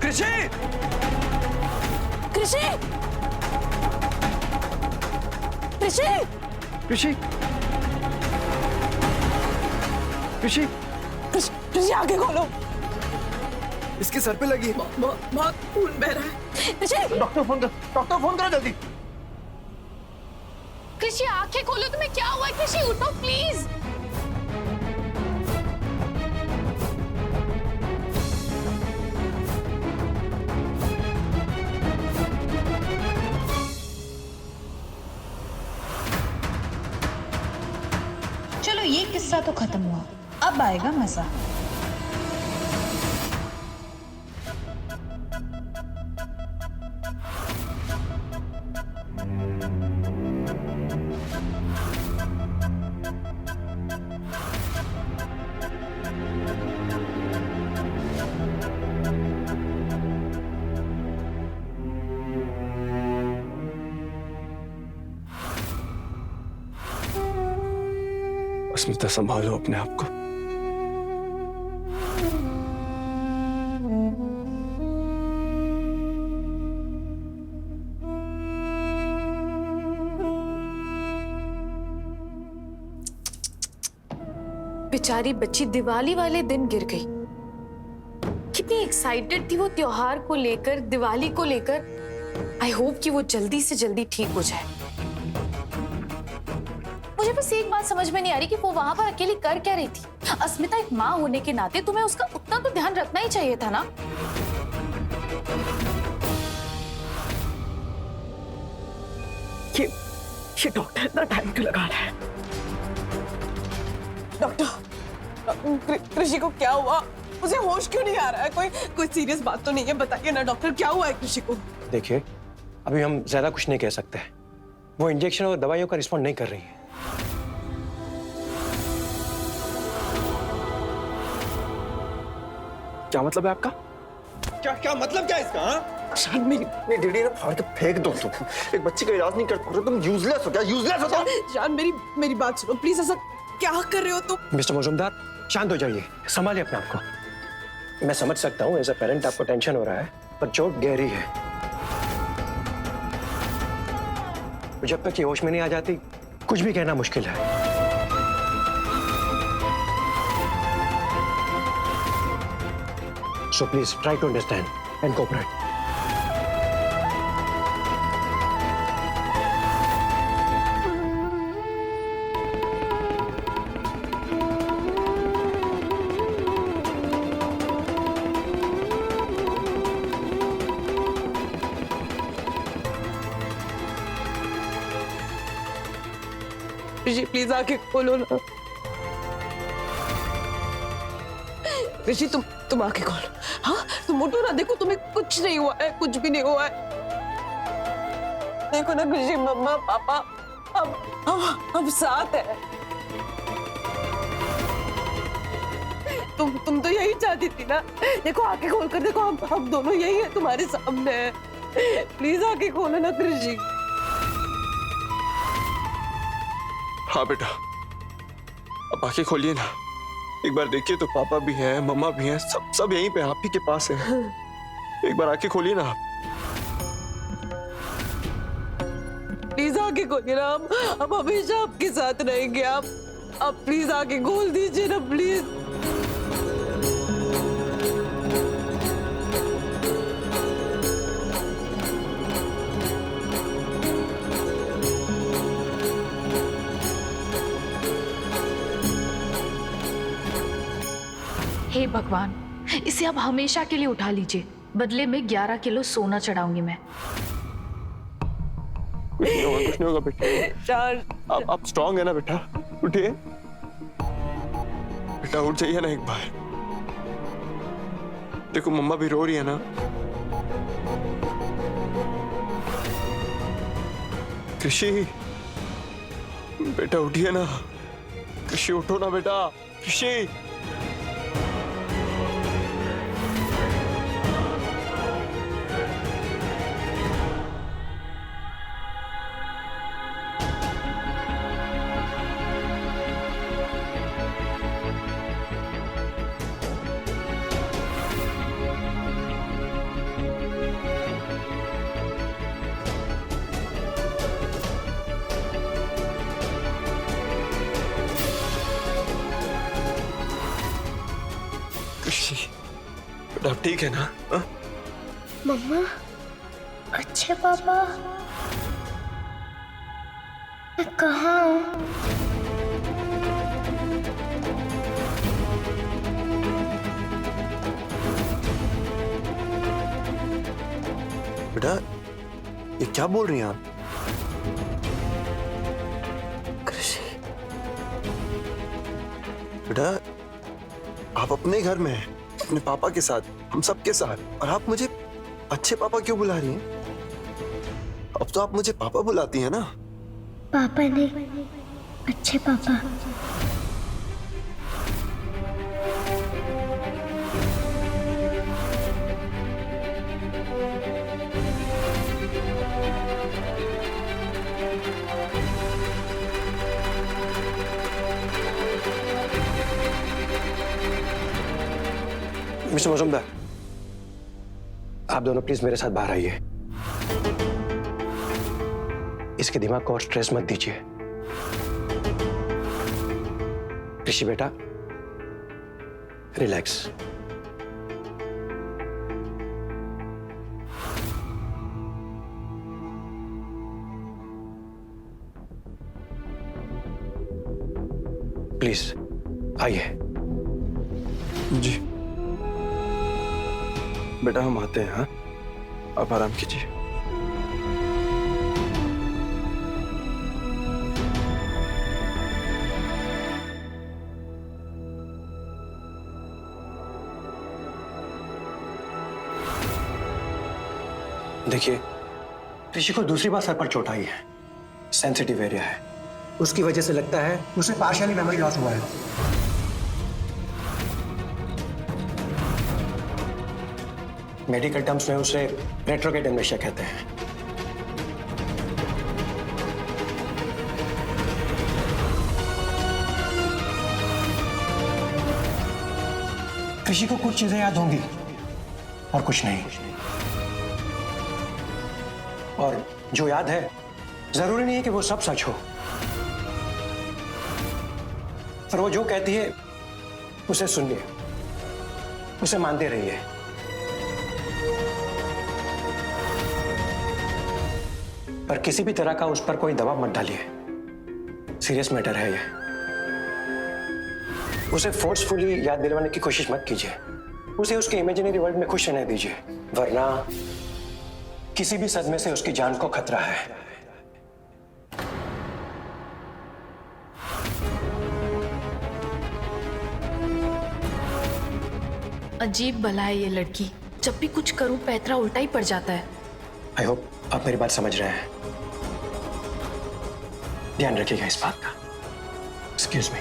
कृषि! कृषि! कृषि! कृषि! कृषि! कृषि आगे खोलो। इसके सर पे लगी। बहुत खून बह रहा है। कृषि! डॉक्टर फोन करो जल्दी। कृषि आंखें खोलो, तुम्हें क्या हुआ है? कृषि उठो प्लीज। चलो ये किस्सा तो खत्म हुआ, अब आएगा मजा। अस्मिता, संभालो अपने आप को। बेचारी बच्ची दिवाली वाले दिन गिर गई। कितनी एक्साइटेड थी वो त्योहार को लेकर, दिवाली को लेकर। आई होप कि वो जल्दी से जल्दी ठीक हो जाए। मुझे बस एक बात समझ में नहीं आ रही कि वो वहां पर अकेली कर क्या रही थी। अस्मिता एक माँ होने के नाते तुम्हें उसका उतना तो ध्यान रखना ही चाहिए था ना। ये डॉक्टर इतना टाइम क्यों लगा रहा है? डॉक्टर, कृषि को क्या हुआ? उसे होश क्यों नहीं आ रहा है? कोई सीरियस बात तो नहीं है? बताइए ना डॉक्टर, क्या हुआ है कृषि को? देखिए, अभी हम ज्यादा कुछ नहीं कह सकते। वो इंजेक्शन और दवाइयों का रिस्पॉन्ड नहीं कर रही है। क्या मतलब है आपका? क्या मतलब क्या है इसका? शायद मेरी डेडी ना फाड़ के फेंक दो तुम। एक बच्ची का इलाज नहीं कर पा रहे, तुम यूजलेस हो क्या? यूजलेस हो तुम। जान, मेरी बात सुनो प्लीज। ऐसा क्या कर रहे हो तुम? मिस्टर मजूमदार, शांत हो जाइए, संभालिए अपने आप को। मैं समझ सकता हूँ एज अ पेरेंट आपको टेंशन हो रहा है, पर चोट गहरी है। जब तक ये होश में नहीं आ जाती, कुछ भी कहना मुश्किल है। So please try to understand and cooperate. Rishi please आके खोलो ना। ऋषि तुम आके खोलो। हाँ, तुम उठो ना। देखो तुम्हें कुछ नहीं हुआ है, कुछ भी नहीं हुआ है। देखो ना ऋषि, मम्मा पापा अब साथ है। तुम तो यही चाहती थी ना। देखो आके खोल कर देखो, हम दोनों यही है तुम्हारे सामने है। प्लीज आके खोलो ना ऋषि। हाँ बेटा, अब आंखें खोलिए ना। एक बार देखिए तो पापा भी हैं, मम्मा भी हैं, सब यहीं पे आप ही के पास हैं। एक बार आंखें खोलिए ना। प्लीज आके खोलिए ना। हम हमेशा आपके साथ रहेंगे। आप प्लीज आके खोल दीजिए ना प्लीज। हे भगवान, इसे अब हमेशा के लिए उठा लीजिए। बदले में 11 किलो सोना चढ़ाऊंगी मैं। कुछ नहीं होगा बेटा। आप स्ट्रांग है ना बेटा? उठिए बेटा, उठ जाइए ना एक बार। देखो मम्मा भी रो रही है ना। कृषि बेटा उठिए ना। कृषि उठो ना बेटा। कृषि ऋषि बेटा आप ठीक है ना? हाँ? मम्मा, अच्छे पापा, मैं कहाँ हूँ? बेटा ये क्या बोल रही हैं आप? कृषि, बेटा आप अपने घर में हैं, अपने पापा के साथ, हम सब के साथ, और आप मुझे अच्छे पापा क्यों बुला रही हैं? अब तो आप मुझे पापा बुलाती हैं ना? पापा ने अच्छे पापा। मिस्टर मजुमदार, आप दोनों प्लीज मेरे साथ बाहर आइए। इसके दिमाग को और स्ट्रेस मत दीजिए। ऋषि बेटा, रिलैक्स। प्लीज आइए। जी बेटा हम आते हैं। हाँ आप आराम कीजिए। देखिए, ऋषि को दूसरी बार सर पर चोट आई है। सेंसिटिव एरिया है, उसकी वजह से लगता है उसे पार्शियली मेमोरी लॉस हुआ है। मेडिकल टर्म्स में उसे रेट्रोग्रेड एम्नेशिया कहते हैं। ऋषि को कुछ चीजें याद होंगी और कुछ नहीं, और जो याद है जरूरी नहीं है कि वो सब सच हो, पर वो जो कहती है उसे सुनिए, उसे मानते रहिए। पर किसी भी तरह का उस पर कोई दबाव मत डालिए, सीरियस मैटर है ये। उसे फोर्सफुली याद दिलवाने की कोशिश मत कीजिए, उसे उसके इमेजिनरी वर्ल्ड में खुश रहने दीजिए, वरना किसी भी सदमे से उसकी जान को खतरा है। अजीब बला है ये लड़की, जब भी कुछ करूं पैतरा उल्टा ही पड़ जाता है। आई होप आप मेरी बात समझ रहे हैं। ध्यान रखिएगा इस बात का। Excuse me.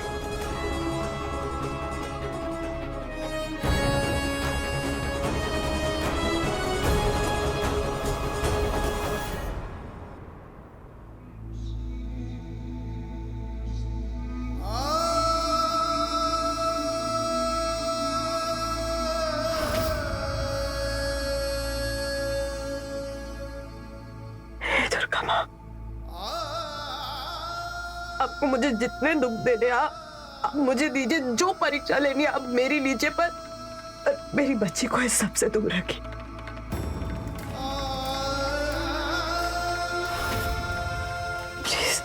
दुर्गा माँ, आपको मुझे जितने दुख देने आप मुझे दीजिए, जो परीक्षा लेनी है आप मेरी लीजिए, पर मेरी बच्ची को इस सबसे दूर रखिए। प्लीज।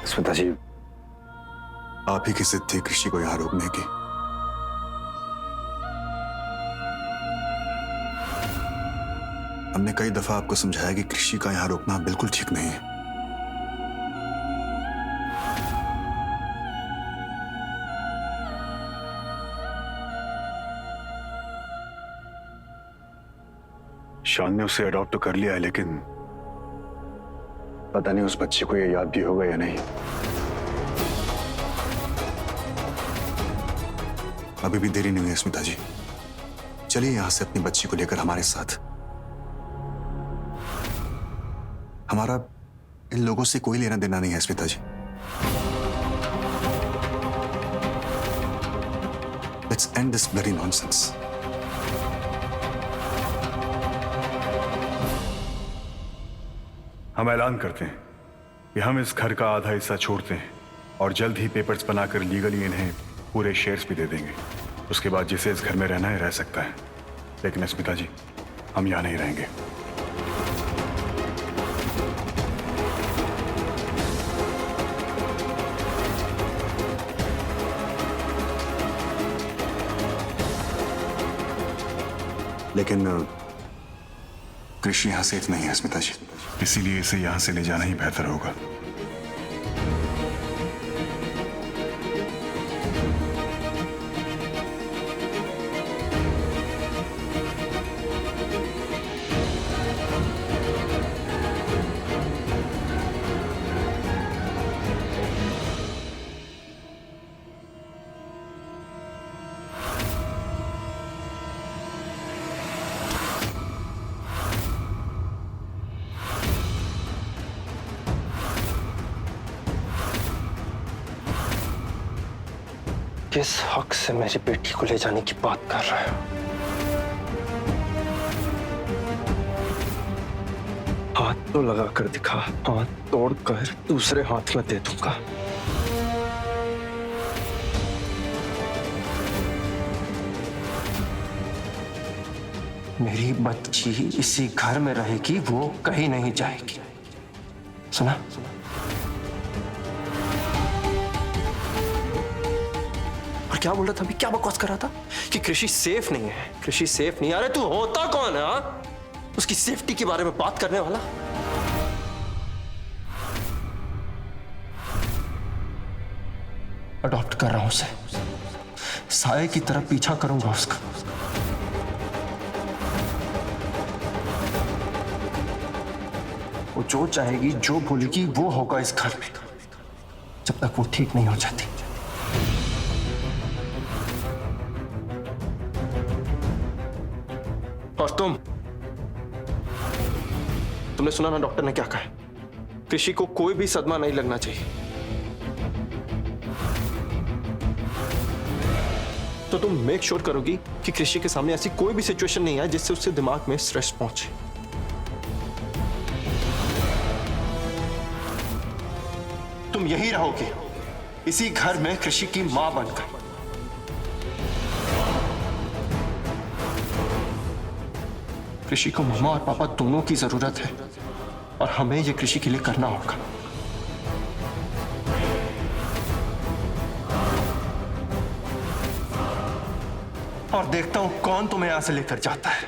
स्मिता जी, आप ही की जिद थी कृषि को यहां रोकने की। हमने कई दफा आपको समझाया कि कृषि का यहां रोकना बिल्कुल ठीक नहीं है। शान ने उसे अडॉप्ट तो कर लिया है, लेकिन पता नहीं उस बच्चे को ये याद भी होगा या नहीं। अभी भी देरी नहीं हुई है स्मिता जी, चलिए यहां से अपनी बच्ची को लेकर हमारे साथ। हमारा इन लोगों से कोई लेना देना नहीं है Smita ji. Let's end this bloody nonsense. हम ऐलान करते हैं कि हम इस घर का आधा हिस्सा छोड़ते हैं और जल्द ही पेपर्स बनाकर लीगली इन्हें पूरे शेयर्स भी दे देंगे। उसके बाद जिसे इस घर में रहना है रह सकता है, लेकिन स्मिता जी हम यहां नहीं रहेंगे। लेकिन कृषि यहां सेफ नहीं है स्मिता जी। इसीलिए इसे यहां से ले जाना ही बेहतर होगा। किस हक से मेरी बेटी को ले जाने की बात कर रहे हो? हाथ तो लगा कर दिखा, हाथ तोड़कर दूसरे हाथ में दे दूंगा। मेरी बच्ची इसी घर में रहेगी, वो कहीं नहीं जाएगी। सुना? और क्या बोल रहा था अभी? क्या बकवास कर रहा था कि कृषि सेफ नहीं है, कृषि सेफ नहीं है। अरे तू होता कौन है हा? उसकी सेफ्टी के बारे में बात करने वाला। अडॉप्ट कर रहा हूं उसे, साये की तरह पीछा करूंगा उसका। वो जो चाहेगी, जो बोलेगी वो होगा इस घर में, जब तक वो ठीक नहीं हो जाती। और तुमने सुना ना डॉक्टर ने क्या कहा? कृषि को कोई भी सदमा नहीं लगना चाहिए। तो तुम मेक श्योर करोगी कि कृषि के सामने ऐसी कोई भी सिचुएशन नहीं आए जिससे उससे दिमाग में स्ट्रेस पहुंचे। तुम यही रहोगे इसी घर में कृषि की मां बनकर। कृषि को मम्मा और पापा दोनों की जरूरत है और हमें यह कृषि के लिए करना होगा। और देखता हूं कौन तुम्हें यहां से लेकर जाता है।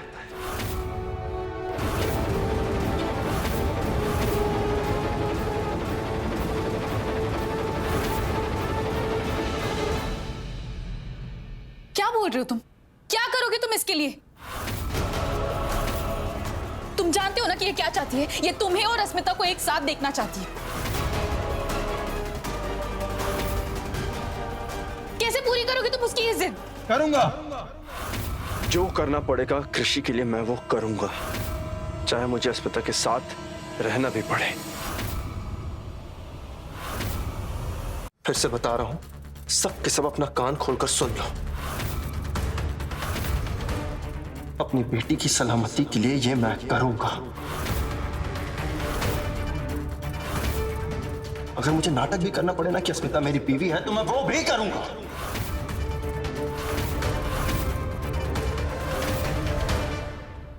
क्या बोल रहे हो तुम? क्या करोगे तुम इसके लिए? तुम जानते हो ना कि ये क्या चाहती है? ये तुम्हें और अस्मिता को एक साथ देखना चाहती है। कैसे पूरी करोगे तुम उसकी ये जिद? करूंगा, जो करना पड़ेगा कृषि के लिए मैं वो करूंगा, चाहे मुझे अस्मिता के साथ रहना भी पड़े। फिर से बता रहा हूं, सब के सब अपना कान खोलकर सुन लो। अपनी बेटी की सलामती के लिए ये मैं करूंगा। अगर मुझे नाटक भी करना पड़े ना कि अस्मिता मेरी बीवी है, तो मैं वो भी करूंगा।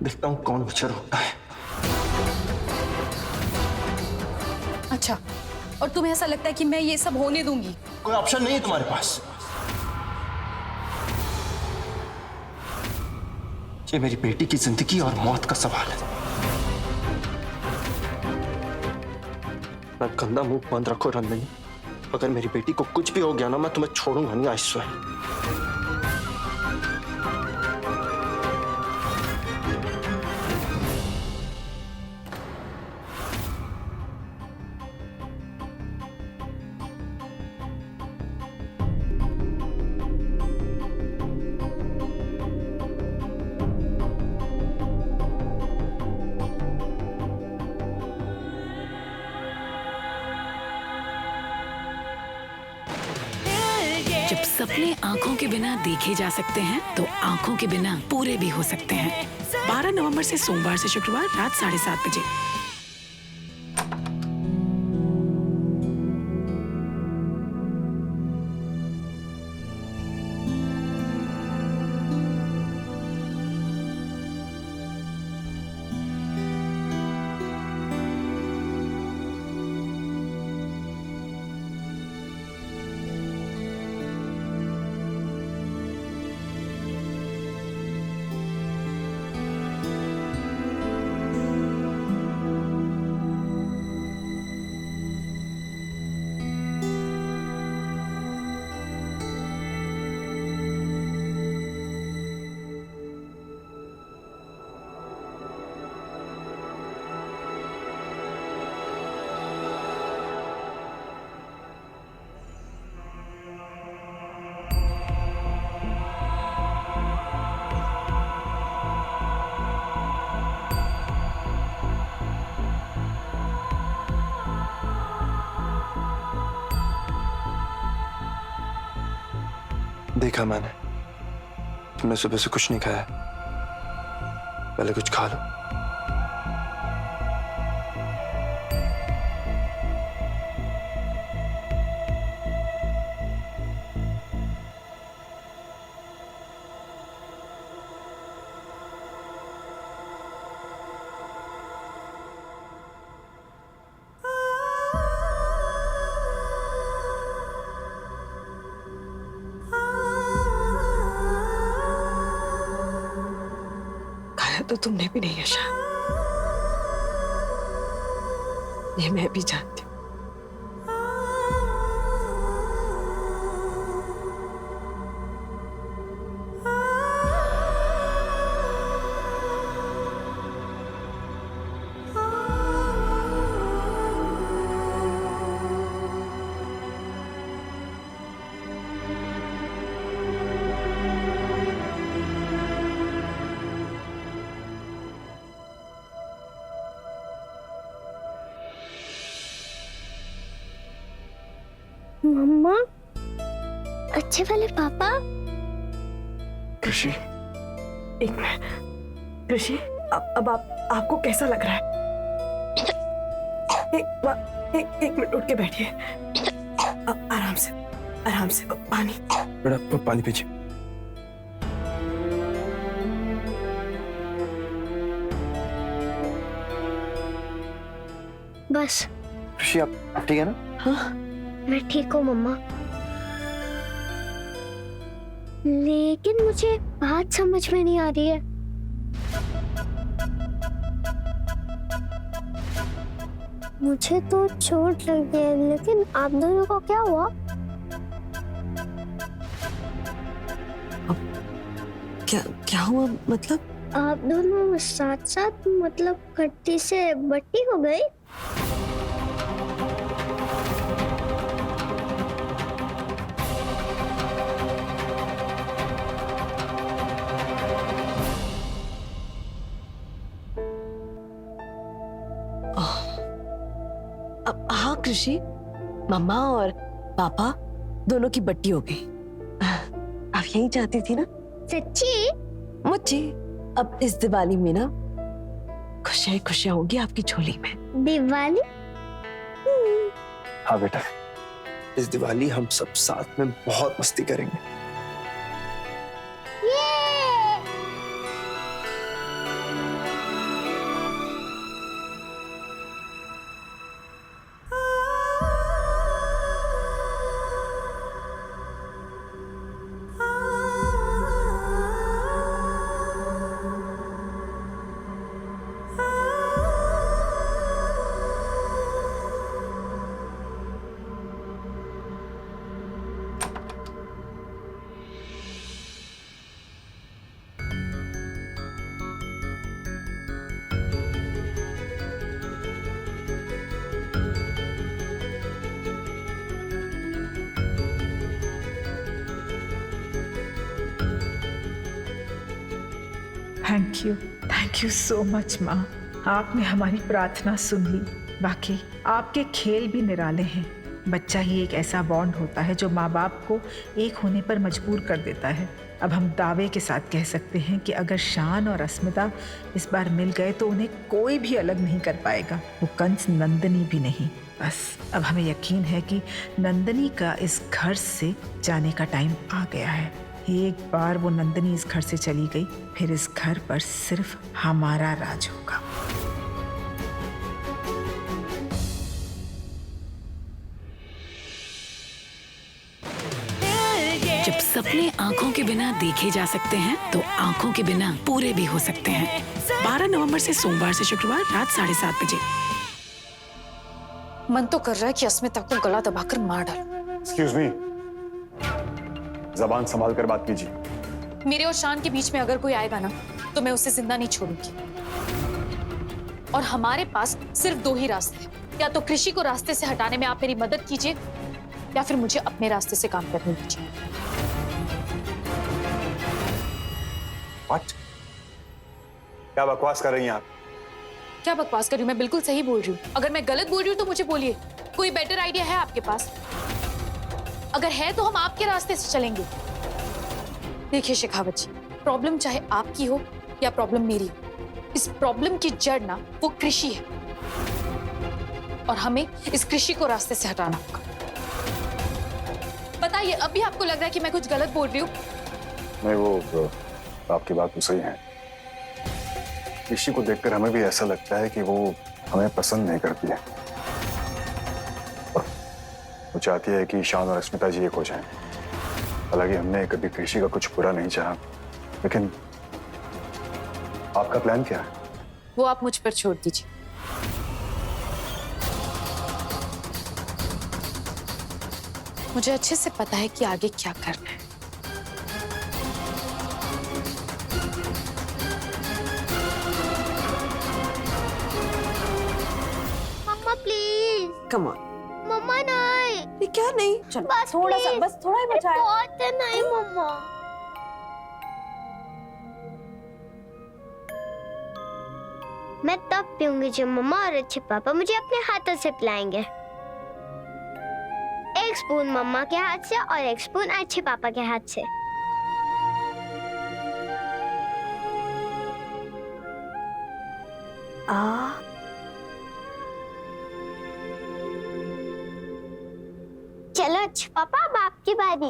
देखता हूं कौन मुझे रोकता है। अच्छा, और तुम्हें ऐसा लगता है कि मैं ये सब होने दूंगी? कोई ऑप्शन नहीं है तुम्हारे पास। ये मेरी बेटी की जिंदगी और मौत का सवाल है। मैं गंदा मुंह बंद रखो रंजनी। अगर मेरी बेटी को कुछ भी हो गया ना, मैं तुम्हें छोड़ूंगा नहीं। I swear. सपने आँखों के बिना देखे जा सकते हैं तो आँखों के बिना पूरे भी हो सकते हैं। 12 नवंबर से सोमवार से शुक्रवार रात 7:30 बजे। देखा मैंने, तुमने सुबह से कुछ नहीं खाया, पहले कुछ खा लो। तो तुमने भी नहीं यशा, ये मैं भी जानती हूँ। मम्मा, अच्छे वाले पापा। कृषि, एक मिनट ऋषि, अब आपको कैसा लग रहा है? एक मिनट उठ के बैठिए। आराम से पानी। बेटा पानी पीजिए। बस। कृषि आप ठीक है ना? हाँ, मैं ठीक हूँ मम्मा, लेकिन मुझे बात समझ में नहीं आ रही है। मुझे तो चोट लगी है, लेकिन आप दोनों को क्या हुआ? क्या हुआ मतलब? आप दोनों साथ साथ मतलब खट्टी से बट्टी हो गई? हाँ कृषि, मम्मा और पापा दोनों की बट्टी हो गई। आप यही चाहती थी ना? सच्ची? मुझे अब इस दिवाली में ना खुशियां खुशियां होगी आपकी झोली में। दिवाली? हाँ बेटा, इस दिवाली हम सब साथ में बहुत मस्ती करेंगे। थैंक यू सो मच माँ। आपने हमारी प्रार्थना सुन ली। वाकई आपके खेल भी निराले हैं। बच्चा ही एक ऐसा बॉन्ड होता है जो माँ बाप को एक होने पर मजबूर कर देता है। अब हम दावे के साथ कह सकते हैं कि अगर शान और अस्मिता इस बार मिल गए तो उन्हें कोई भी अलग नहीं कर पाएगा, वो कंस नंदिनी भी नहीं। बस अब हमें यकीन है कि नंदिनी का इस घर से जाने का टाइम आ गया है। एक बार वो नंदिनी इस घर से चली गई, फिर इस घर पर सिर्फ हमारा राज होगा। जब सपने आंखों के बिना देखे जा सकते हैं तो आंखों के बिना पूरे भी हो सकते हैं। 12 नवंबर से सोमवार से शुक्रवार रात 7:30 बजे। मन तो कर रहा है कि अस्मिता को गला दबाकर मार डाल। एक्सक्यूज मी, जबान संभाल कर बात कीजिए। मेरे और शान के बीच में अगर कोई आएगा ना तो मैं उसे जिंदा नहीं छोड़ूंगी। और हमारे पास सिर्फ 2 ही रास्ते हैं, या तो कृषि को रास्ते से हटाने में आप मेरी मदद कीजिए या फिर मुझे अपने रास्ते से काम करने दीजिए। What? क्या बकवास कर रही हैं आप? क्या बकवास कर रही हूँ? मैं बिल्कुल सही बोल रही हूँ। अगर मैं गलत बोल रही हूँ तो मुझे बोलिए। कोई बेटर आइडिया है आपके पास? अगर है तो हम आपके रास्ते से चलेंगे। देखिए शेखावत जी, प्रॉब्लम चाहे आपकी हो या प्रॉब्लम मेरी हो, इस प्रॉब्लम की जड़ ना वो कृषि है और हमें इस कृषि को रास्ते से हटाना होगा। बताइए, अभी आपको लग रहा है कि मैं कुछ गलत बोल रही हूँ? नहीं, वो आपकी बात तो सही है। ऋषि को देखकर हमें भी ऐसा लगता है कि वो हमें पसंद नहीं करती है। वो चाहती है कि शान और अस्मिता जी एक हो जाएं। हालांकि हमने कभी कृषि का कुछ बुरा नहीं चाहा, लेकिन आपका प्लान क्या है? वो आप मुझ पर छोड़ दीजिए। मुझे अच्छे से पता है कि आगे क्या करना है। मम्मा प्लीज। Come on. मम्मा नहीं। ये क्या नहीं? चलो बस थोड़ा सा, please। बस थोड़ा ही बचा है। बहुत है, नहीं मम्मा। मैं तब पीऊंगी जब मम्मा और अच्छे पापा मुझे अपने हाथों से पिलाएंगे। 1 स्पून मम्मा के हाथ से और 1 स्पून अच्छे पापा के हाथ से। चलो अच्छे पापा, अब आपकी बारी।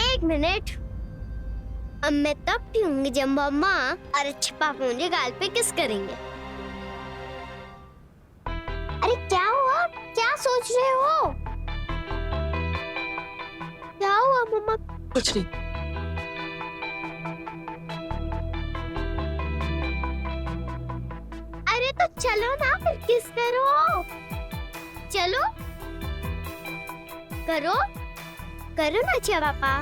एक मिनट। अब मैं तब पीऊंगी जब मम्मा और अच्छे पापा मुझे गाल पे किस करेंगे। अरे क्या हुआ? क्या सोच रहे हो? क्या हुआ मम्मा? कुछ नहीं। अरे तो चलो ना, फिर किस करो। चलो करो करो ना अच्छा पापा।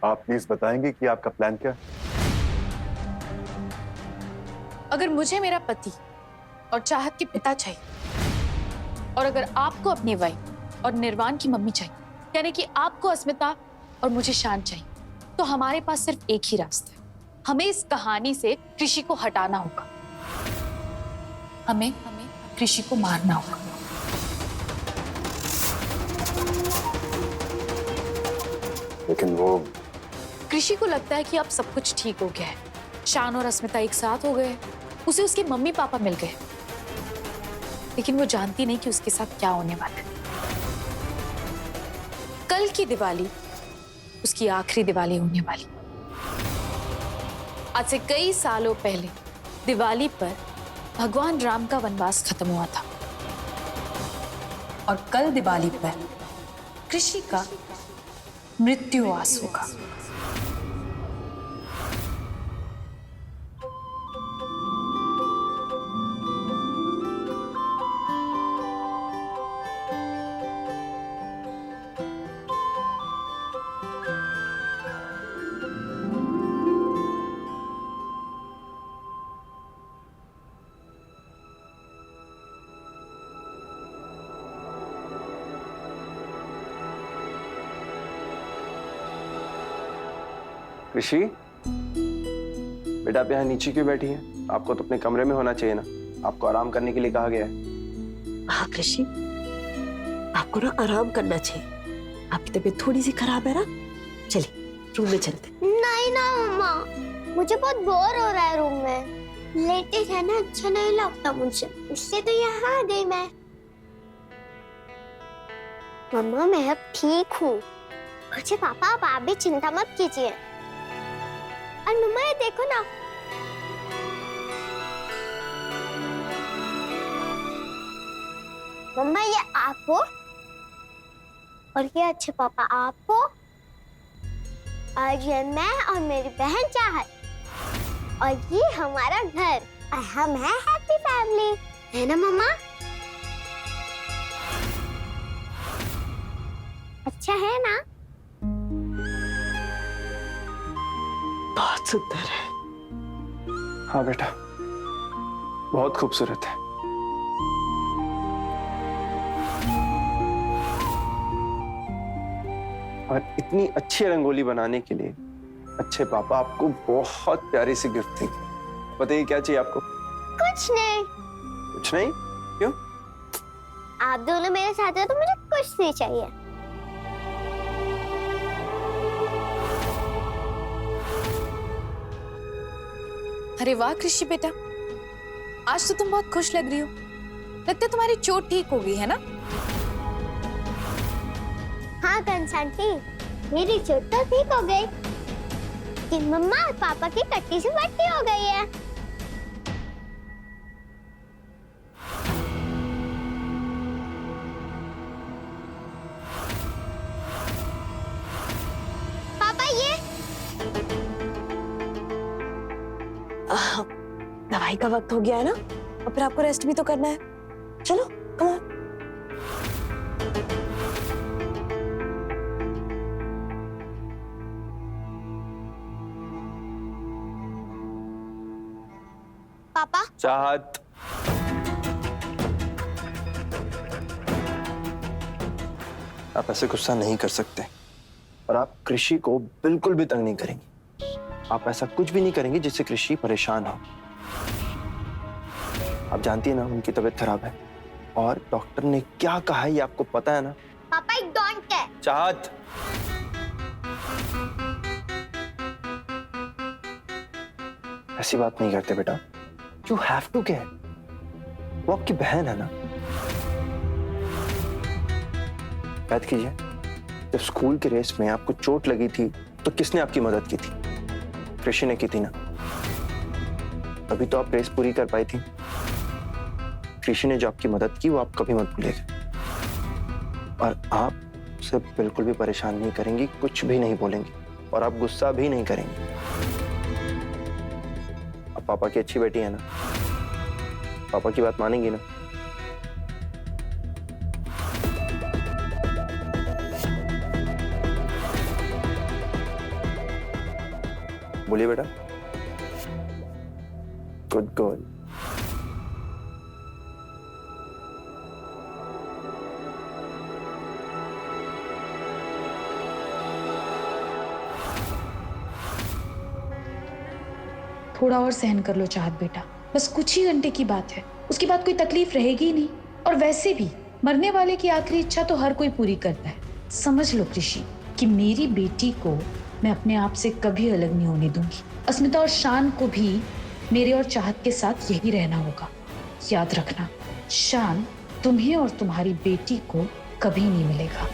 आप प्लीज बताएंगे कि आपका प्लान क्या? अगर मुझे मेरा पति और चाहत के पिता चाहिए और अगर आपको अपनी वाइफ और निर्वाण की मम्मी चाहिए, यानी कि आपको अस्मिता और मुझे शान चाहिए, तो हमारे पास सिर्फ एक ही रास्ता है। हमें इस कहानी से कृषि को हटाना होगा। हमें कृषि को मारना होगा। लेकिन वो कृषि को लगता है कि अब सब कुछ ठीक हो गया है। शान और अस्मिता एक साथ हो गए, उसे उसके मम्मी पापा मिल गए, लेकिन वो जानती नहीं कि उसके साथ क्या होने वाला है। कल की दिवाली उसकी आखिरी दिवाली होने वाली। आज से कई सालों पहले दिवाली पर भगवान राम का वनवास खत्म हुआ था और कल दिवाली पर कृषि का मृत्युवास होगा। ऋषि, बेटा आप यहाँ नीचे क्यों बैठी हैं? आपको तो अपने कमरे में होना चाहिए ना। आपको आराम करने के लिए कहा गया है। हाँ कृषि, आपको ना आराम करना चाहिए। आपकी तबीयत थोड़ी सी खराब है ना। चलिए रूम में चलते। नहीं ना मम्मा, मुझे बहुत बोर हो रहा है रूम में। लेटे रहना अच्छा नहीं लगता मुझे, इससे तो यहाँ आ गई मैं। मम्मा मैं अब ठीक हूँ। मुझे पापा आप भी चिंता मत कीजिए। और मम्मा ये देखो ना, मम्मा ये आप हो और ये अच्छे पापा आप हो और ये मैं और मेरी बहन चाहत और ये हमारा घर और हम हैं हैप्पी फैमिली, है ना मम्मा? अच्छा है ना? बहुत सुंदर है। हाँ बेटा, बहुत खूबसूरत है। और इतनी अच्छी रंगोली बनाने के लिए अच्छे पापा आपको बहुत प्यारी सी गिफ्ट देंगे। बताइए क्या चाहिए आपको? कुछ नहीं। कुछ नहीं? क्यों? आप दोनों मेरे साथ हो तो मुझे कुछ नहीं चाहिए। अरे वाह कृषि बेटा, आज तो तुम बहुत खुश लग रही हो। लगता है तुम्हारी चोट ठीक हो गई है ना? हाँ कंसांटी, मेरी चोट तो ठीक हो गई, लेकिन मम्मा और पापा की कट्टी से बट्टी हो गई है। पापा ये दवाई का वक्त हो गया है ना, और फिर आपको रेस्ट भी तो करना है। चलो कम ऑन। पापा चाहत, आप ऐसे गुस्सा नहीं कर सकते और आप कृषि को बिल्कुल भी तंग नहीं करेंगे। आप ऐसा कुछ भी नहीं करेंगे जिससे कृषि परेशान हो। आप जानती है ना उनकी तबीयत खराब है और डॉक्टर ने क्या कहा है ये आपको पता है ना? पापा एक डोंट केयर। चाहत, ऐसी बात नहीं करते बेटा। You have to care. वो आपकी बहन है ना। याद कीजिए, जब स्कूल के रेस में आपको चोट लगी थी तो किसने आपकी मदद की थी? कृषि ने की थी ना। अभी तो आप रेस पूरी कर पाई थी। कृषि ने जो आपकी मदद की वो आप कभी मत भूलिएगा। और आप उसे बिल्कुल भी परेशान नहीं करेंगी, कुछ भी नहीं बोलेंगी और आप गुस्सा भी नहीं करेंगी। अब पापा की अच्छी बेटी है ना, पापा की बात मानेंगी ना? बोलिए बेटा। Good girl. थोड़ा और सहन कर लो चाहत बेटा, बस कुछ ही घंटे की बात है, उसके बाद कोई तकलीफ रहेगी ही नहीं। और वैसे भी मरने वाले की आखिरी इच्छा तो हर कोई पूरी करता है। समझ लो कृषि कि मेरी बेटी को मैं अपने आप से कभी अलग नहीं होने दूंगी। अस्मिता और शान को भी मेरे और चाहत के साथ यही रहना होगा। याद रखना, शान तुम्हें और तुम्हारी बेटी को कभी नहीं मिलेगा।